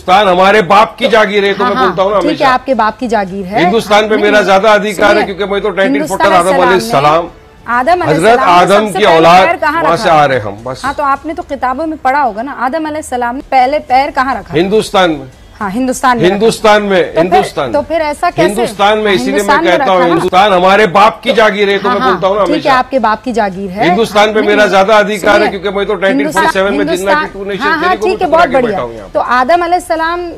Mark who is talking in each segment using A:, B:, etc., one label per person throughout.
A: हिंदुस्तान हमारे बाप की जागीर है, तो मैं बोलता हूँ ना
B: ठीक है, आपके बाप की जागीर है।
A: हिंदुस्तान पे मेरा ज्यादा अधिकार है, क्योंकि मैं तो 1940 हजरत आदम की औलाद, वहां से आ रहे हम बस।
B: हाँ, तो आपने तो किताबों में पढ़ा होगा ना, आदम अलैहिस्सलाम ने पहले पैर कहाँ रखा?
A: हिंदुस्तान में।
B: हाँ, हिंदुस्तान में।
A: हिंदुस्तान
B: तो फिर ऐसा कैसे?
A: हिंदुस्तान में, इसीलिए मैं कहता हूँ हिंदुस्तान हमारे बाप की जागीर है, तो मैं बोलता हूँ ना
B: ठीक है, आपके बाप की जागीर है।
A: हिंदुस्तान पे मेरा ज्यादा अधिकार है, क्योंकि मैं तो 1947 में जिन्ना की 2 नेशन
B: हाँ, ठीक है, बहुत बढ़िया। तो आदम अलैहिस्सलाम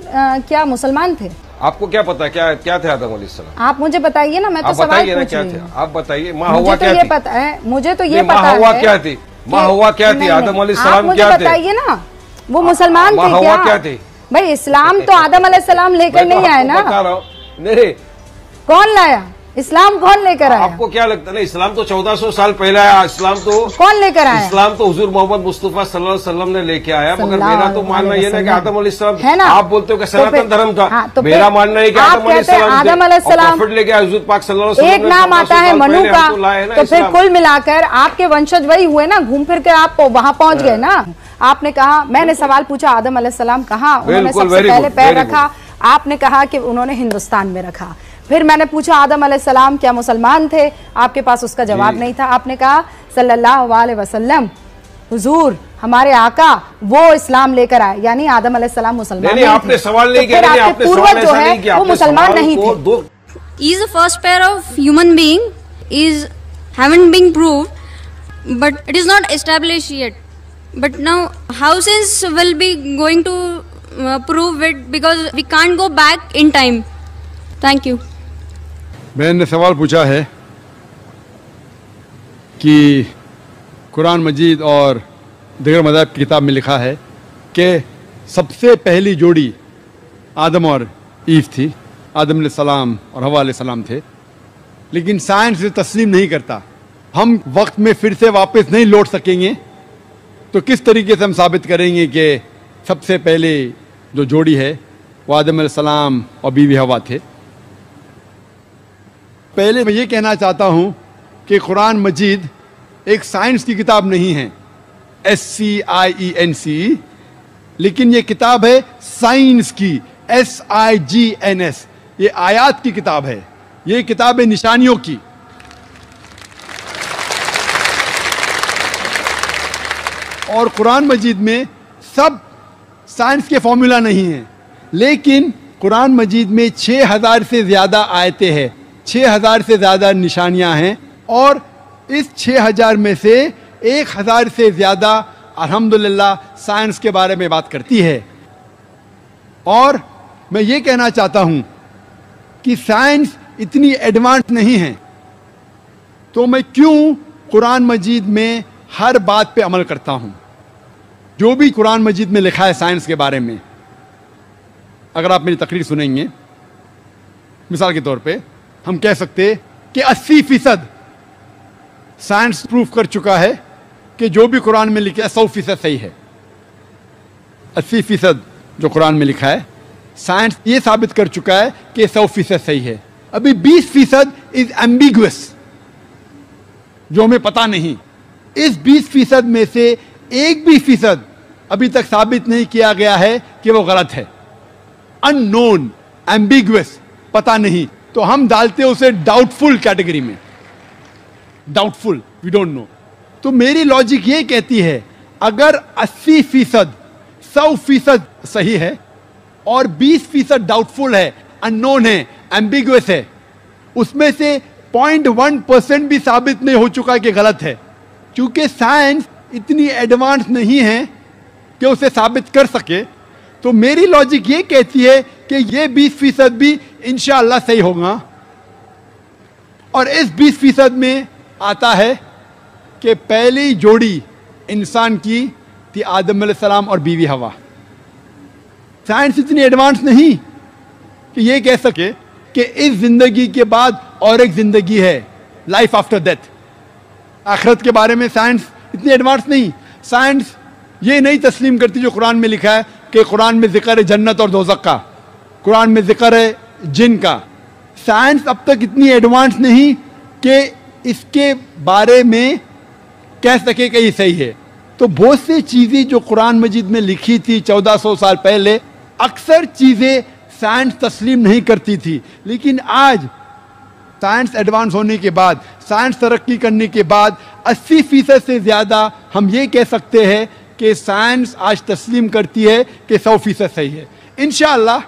B: क्या मुसलमान थे?
A: आपको क्या पता क्या थे आदम अलैहिस्सलाम?
B: आप मुझे बताइए ना, मैं तो सवाल पूछ रही हूँ।
A: आप बताइए, माँ हव्वा क्या थी?
B: पता है, मुझे तो ये पता है।
A: माँ हव्वा क्या थी? माँ हव्वा क्या थी? आदम अलैहिस्सलाम क्या थे?
B: बताइए ना, वो मुसलमान थे क्या?
A: माँ हव्वा क्या थी?
B: भाई इस्लाम तो आदम अलैहिस्सलाम लेकर नहीं आए ना।
A: बता रहा हूँ, नहीं
B: कौन लाया? इस्लाम कौन लेकर आया?
A: आपको क्या लगता है? ना, इस्लाम तो 1400 साल पहले आया। इस्लाम तो
B: कौन लेकर आया?
A: इस्लाम तो हुजूर मोहम्मद मुस्तफा सल्लल्लाहु अलैहि वसल्लम ने लेके आया। मगर मेरा तो मानना ये ना कि आदम अलैहिस्सलाम है ना, आप बोलते हो कि सनातन धर्म था। तो मेरा मानना है कि आदम अलैहिस्सलाम लेके आए हुजूर पाक सल्लल्लाहु अलैहि वसल्लम।
B: एक नाम आता है मनु का, तो फिर कुल मिलाकर आपके वंशज वही हुए ना, घूम फिर के आप वहाँ पहुँच गए ना। आपने कहा, मैंने सवाल पूछा आदम अलैहिस्सलाम कहाँ उन्होंने सबसे पहले पैर रखा, आपने कहा कि उन्होंने हिंदुस्तान में रखा। फिर मैंने पूछा आदम अलैहिस्सलाम क्या मुसलमान थे? आपके पास उसका जवाब नहीं था। आपने कहा सल्लल्लाहु अलैहि वसल्लम हुजूर हमारे आका वो इस्लाम लेकर आए, यानी आदम अलैहिस्सलाम मुसलमान नहीं।
A: आपने सवाल नहीं किया,
B: आपके पूर्वज जो है वो मुसलमान नहीं थे।
C: Is the first pair of human being is haven't been proved, but it is not established yet. But now how science will be going to prove it, because we can't go back in time. Thank you.
D: मैंने सवाल पूछा है कि कुरान मजीद और दीगर मज़ाहिब की किताब में लिखा है कि सबसे पहली जोड़ी आदम और ईव थी, आदम अलैहिस्सलाम और हव्वा अलैहिस्सलाम थे। लेकिन साइंस इसे तस्लीम नहीं करता। हम वक्त में फिर से वापस नहीं लौट सकेंगे, तो किस तरीके से हम साबित करेंगे कि सबसे पहले जो जोड़ी है वो आदम अलैहिस्सलाम और बीवी हव्वा थे? पहले मैं ये कहना चाहता हूँ कि कुरान मजीद एक साइंस की किताब नहीं है, SCIENC, लेकिन ये किताब है साइंस की, SIGNS। ये आयात की किताब है, ये किताब है निशानियों की। और कुरान मजीद में सब साइंस के फॉर्मूला नहीं है, लेकिन कुरान मजीद में 6000 से ज़्यादा आयतें हैं, 6000 से ज़्यादा निशानियां हैं, और इस 6000 में से 1000 से ज़्यादा अल्हम्दुलिल्लाह साइंस के बारे में बात करती है। और मैं ये कहना चाहता हूँ कि साइंस इतनी एडवांस नहीं है, तो मैं क्यों कुरान मजीद में हर बात पे अमल करता हूँ। जो भी कुरान मजीद में लिखा है साइंस के बारे में, अगर आप मेरी तकरीर सुनेंगे, मिसाल के तौर पे हम कह सकते कि 80% साइंस प्रूफ कर चुका है कि जो भी कुरान में लिखा है 100% सही है। 80% जो कुरान में लिखा है साइंस ये साबित कर चुका है कि 100% सही है। अभी 20% इज एम्बिगुअस, जो हमें पता नहीं। इस 20% में से 1% अभी तक साबित नहीं किया गया है कि वो गलत है। अननोन, एम्बिगुअस, पता नहीं, तो हम डालते हैं उसे डाउटफुल कैटेगरी में। Doubtful, we don't know. तो मेरी लॉजिक ये कहती है, अगर 80% 100% सही है और 20% डाउटफुल है, अननोन है, एम्बिगुअस है, उसमें से 0.1% भी साबित नहीं हो चुका कि गलत है, क्योंकि साइंस इतनी एडवांस नहीं है कि उसे साबित कर सके। तो मेरी लॉजिक ये कहती है कि ये 20% भी इंशाअल्लाह सही होगा। और इस 20% में आता है कि पहली जोड़ी इंसान की थी आदम अलैहिस्सलाम और बीवी हवा। साइंस इतनी एडवांस नहीं कि ये कह सके कि इस जिंदगी के बाद और एक जिंदगी है, लाइफ आफ्टर डेथ। आखिरत के बारे में साइंस इतनी एडवांस नहीं। साइंस ये नहीं तस्लीम करती जो कुरान में लिखा है कि कुरान में जिक्र है जन्नत और दोज़ख का, कुरान में जिक्र है जिन का। साइंस अब तक इतनी एडवांस नहीं कि इसके बारे में कह सके कि ये सही है। तो बहुत सी चीज़ें जो कुरान मजीद में लिखी थी 1400 साल पहले, अक्सर चीजें साइंस तस्लीम नहीं करती थी, लेकिन आज साइंस एडवांस होने के बाद, साइंस तरक्की करने के बाद 80% से ज़्यादा हम ये कह सकते हैं कि साइंस आज तस्लीम करती है कि 100% सही है। इंशाअल्लाह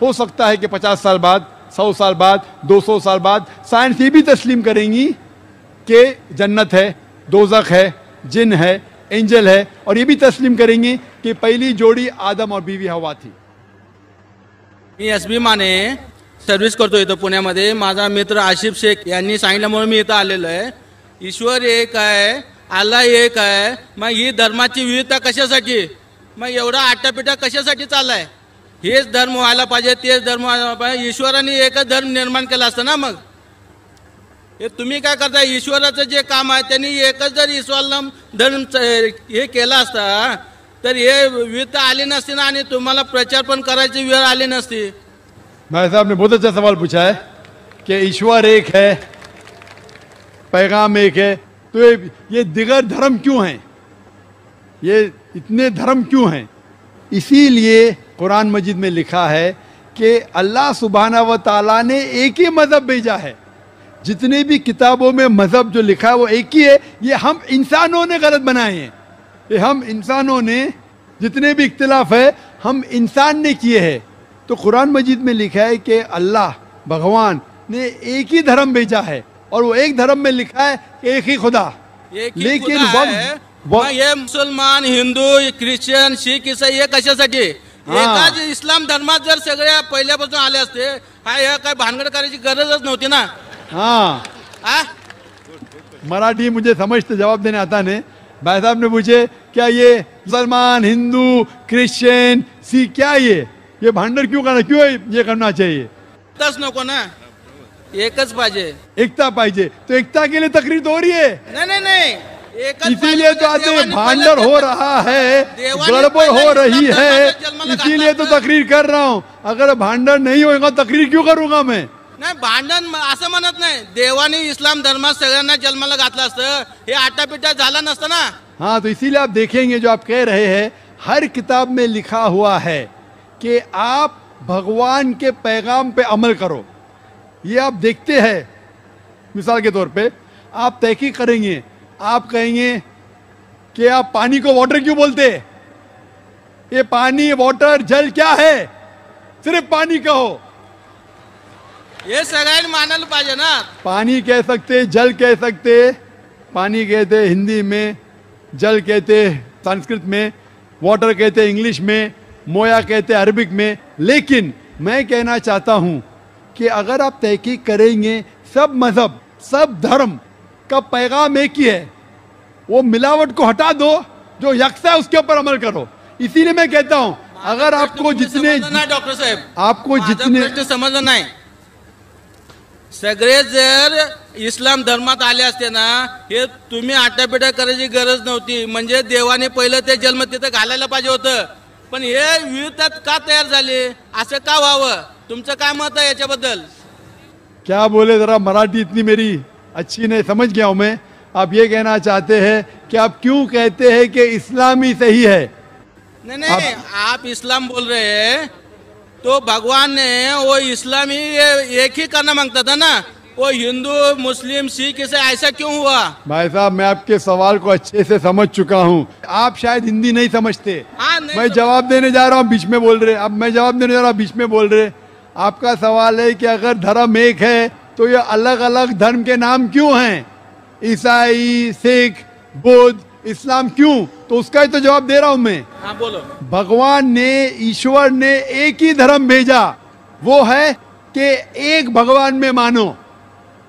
D: हो सकता है कि 50 साल बाद, 100 साल बाद, 200 साल बाद साइंस ये भी तस्लीम करेंगी कि जन्नत है, दोज़ख है, जिन है, एंजल है, और ये भी तस्लीम करेंगे कि पहली जोड़ी आदम और बीवी हवा थी।
E: मी एसबी माने सर्व्हिस करतो इथं पुण्यामध्ये। माझा मित्र आशिफ शेख यांनी सांगितल्यामुळे मी इथं आलेलो आहे। ईश्वर एक आहे, अल्लाह एक आहे, मग ही धर्माची विविधता कशासाठी, मग एवढा आटापिटा कशासाठी चाललाय? हेच धर्म व्हायला पाहिजे, तेच धर्म व्हायला पाहिजे। ईश्वराने एकच धर्म निर्माण केला असतं ना, मग हे तुम्ही काय करताय? ईश्वराचं जे काम आहे त्यांनी एकच जर इस्लाम धर्म हे केला असता तर हे विविधता आली नसती ना, आणि तुम्हाला प्रचार पण करायची वेळ आली नसती।
D: भाई साहब ने बहुत अच्छा सवाल पूछा है कि ईश्वर एक है, पैगाम एक है, तो ये दिगर धर्म क्यों हैं? ये इतने धर्म क्यों हैं? इसीलिए कुरान मजीद में लिखा है कि अल्लाह सुब्हाना व ताला ने एक ही मज़हब भेजा है। जितने भी किताबों में मज़हब जो लिखा है वो एक ही है। ये हम इंसानों ने गलत बनाए हैं। ये हम इंसानों ने, जितने भी इख्तिलाफ है हम इंसान ने किए हैं। तो कुरान मजीद में लिखा है कि अल्लाह भगवान ने एक ही धर्म भेजा है, और वो एक धर्म में लिखा है एक ही खुदा। लेकिन
E: ये मुसलमान, हिंदू, ख्रिश्चन, शीख, ईसाई हे कशासाठी? एकाच इस्लाम धर्मात जर सगळ्या पहिल्यापासून आले असते, हा काय भानगड करायची गरजच नव्हती ना।
D: हाँ, मराठी मुझे समझते जवाब देने आता नहीं। भाई साहब ने पूछे क्या ये मुसलमान, हिंदू, क्रिश्चियन, सिख, क्या ये भांडर क्यों करना, क्यों ये करना चाहिए?
E: तस नको ना, एकच पाहिजे,
D: एकता पाहिजे। तो एकता के लिए तकरीर तो हो रही है।
E: नहीं,
D: इसीलिए तो आते भांडर हो रहा है, गड़बड़ हो रही है, इसीलिए तो तकरीर कर रहा हूँ। अगर भांडर नहीं होगा तकरीर क्यों करूंगा मैं?
E: नाही, भांडण असं म्हणत नाही। देवाने इस्लाम धर्मात सगळ्यांना जन्माला घातलं असतं, हे आटापिटा झाला नसतं ना।
D: हाँ, तो इसीलिए आप देखेंगे जो आप कह रहे हैं, हर किताब में लिखा हुआ है कि आप भगवान के पैगाम पे अमल करो। ये आप देखते हैं, मिसाल के तौर पे आप तहकीक करेंगे, आप कहेंगे कि आप पानी को वाटर क्यों बोलते? ये पानी, वाटर, जल क्या है? सिर्फ पानी कहो।
E: ये सगळ्यांनी मानायला पाहिजे ना।
D: पानी कह सकते, जल कह सकते, पानी कहते हिंदी में, जल कहते संस्कृत में, वाटर कहते इंग्लिश में, मोया कहते अरबिक में। लेकिन मैं कहना चाहता हूं कि अगर आप तहकीक करेंगे, सब मजहब, सब धर्म का पैगाम एक ही है। वो मिलावट को हटा दो, जो यकसा है उसके ऊपर अमल करो। इसीलिए मैं कहता हूं, अगर आपको जितने,
E: डॉक्टर साहेब,
D: आपको जितने
E: समजलं नाही, सगळे जर इस्लाम धर्मात आले असते ना, हे तुम्ही आटापिटा करायची गरज नव्हती। म्हणजे देवाने पहिलं ते जन्म तिथं घालायला पाहिजे होतं, पण हे विविधता का तयार झाले, असं का व्हावं? तुमचं काय मत आहे याच्याबद्दल?
D: क्या बोले, जरा मराठी इतनी मेरी अच्छी नहीं, समझ गया हूं मैं। आप ये कहना चाहते हैं कि आप क्यों कहते हैं कि इस्लाम ही सही है?
E: नहीं, आप इस्लाम बोल रहे हैं तो भगवान ने वो इस्लामी एक ही करना मांगता था ना। वो हिंदू, मुस्लिम, सिख, ईसाई ऐसा क्यों हुआ? भाई
D: साहब, मैं आपके सवाल को अच्छे से समझ चुका हूँ। आप शायद हिंदी नहीं समझते। मैं जवाब देने जा रहा हूँ, बीच में बोल रहे। अब मैं जवाब देने जा रहा हूँ, बीच में बोल रहे। आपका सवाल है कि अगर धर्म एक है तो ये अलग अलग धर्म के नाम क्यों हैं? ईसाई, सिख, बुद्ध, इस्लाम क्यों? तो उसका ही तो जवाब दे रहा हूं मैं।
E: हाँ, बोलो।
D: भगवान ने, ईश्वर ने एक ही धर्म भेजा, वो है कि एक भगवान में मानो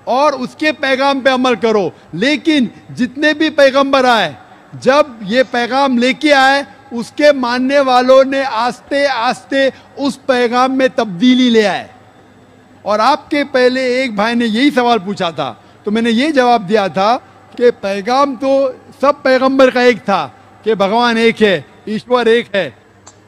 D: और उसके पैगाम पे अमल करो। लेकिन जितने भी पैगंबर आए, जब ये पैगाम लेके आए, उसके मानने वालों ने आस्ते आस्ते उस पैगाम में तब्दीली ले आए। और आपके पहले एक भाई ने यही सवाल पूछा था, तो मैंने ये जवाब दिया था कि पैगाम तो सब पैगंबर का एक था कि भगवान एक है, ईश्वर एक है,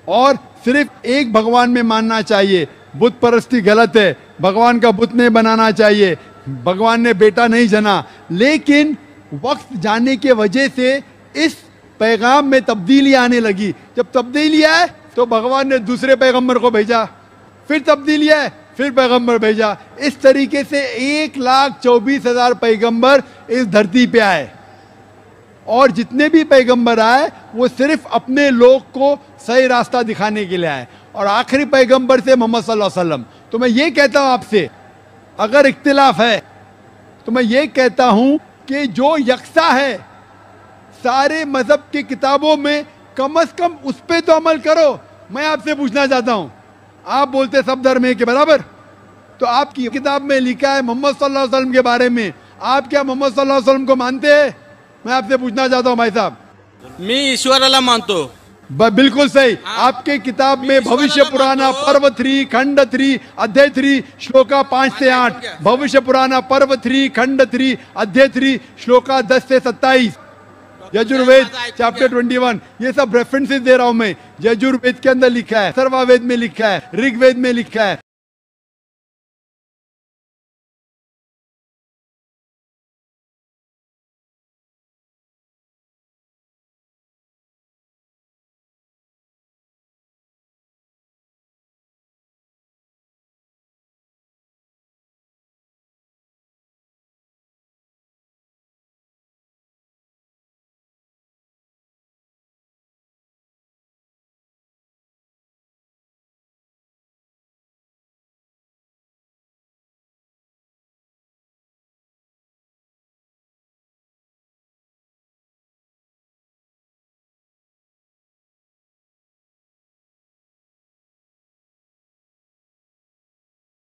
D: और सिर्फ एक भगवान में मानना चाहिए। बुत परस्ती गलत है, भगवान का बुत नहीं बनाना चाहिए, भगवान ने बेटा नहीं जना। लेकिन वक्त जाने के वजह से इस पैगाम में तब्दीली आने लगी। जब तब्दीली आए, तो भगवान ने दूसरे पैगंबर को भेजा, फिर तब्दीली है, फिर पैगंबर भेजा। इस तरीके से 1,24,000 पैगंबर इस धरती पे आए, और जितने भी पैगंबर आए वो सिर्फ अपने लोग को सही रास्ता दिखाने के लिए आए, और आखिरी पैगंबर से मोहम्मद सल्लल्लाहु अलैहि वसल्लम। तो मैं ये कहता हूं आपसे, अगर इख्तिलाफ है तो मैं ये कहता हूं कि जो यकसा है सारे मजहब की किताबों में, कम से कम उस पे तो अमल करो। मैं आपसे पूछना चाहता हूं, आप बोलते सब धर्म एक के बराबर, तो आपकी किताब में लिखा है मोहम्मद सल्लल्लाहु अलैहि वसल्लम के बारे में, आप क्या मोहम्मद सल्लल्लाहु अलैहि वसल्लम को मानते हैं? मैं आपसे पूछना चाहता हूं भाई साहब।
E: मी ईश्वराला मानतो।
D: बिल्कुल सही। आपके किताब में भविष्य पुराना पर्व 3 खंड 3 अध्याय 3 श्लोका 5 से 8, भविष्य पुराना पर्व 3 खंड 3 अध्याय 3 श्लोका 10 से 27, यजुर्वेद चैप्टर 21, ये सब रेफरेंसेस दे रहा हूं मैं। यजुर्वेद के अंदर लिखा है, सर्ववेद में लिखा है, ऋग्वेद में लिखा है।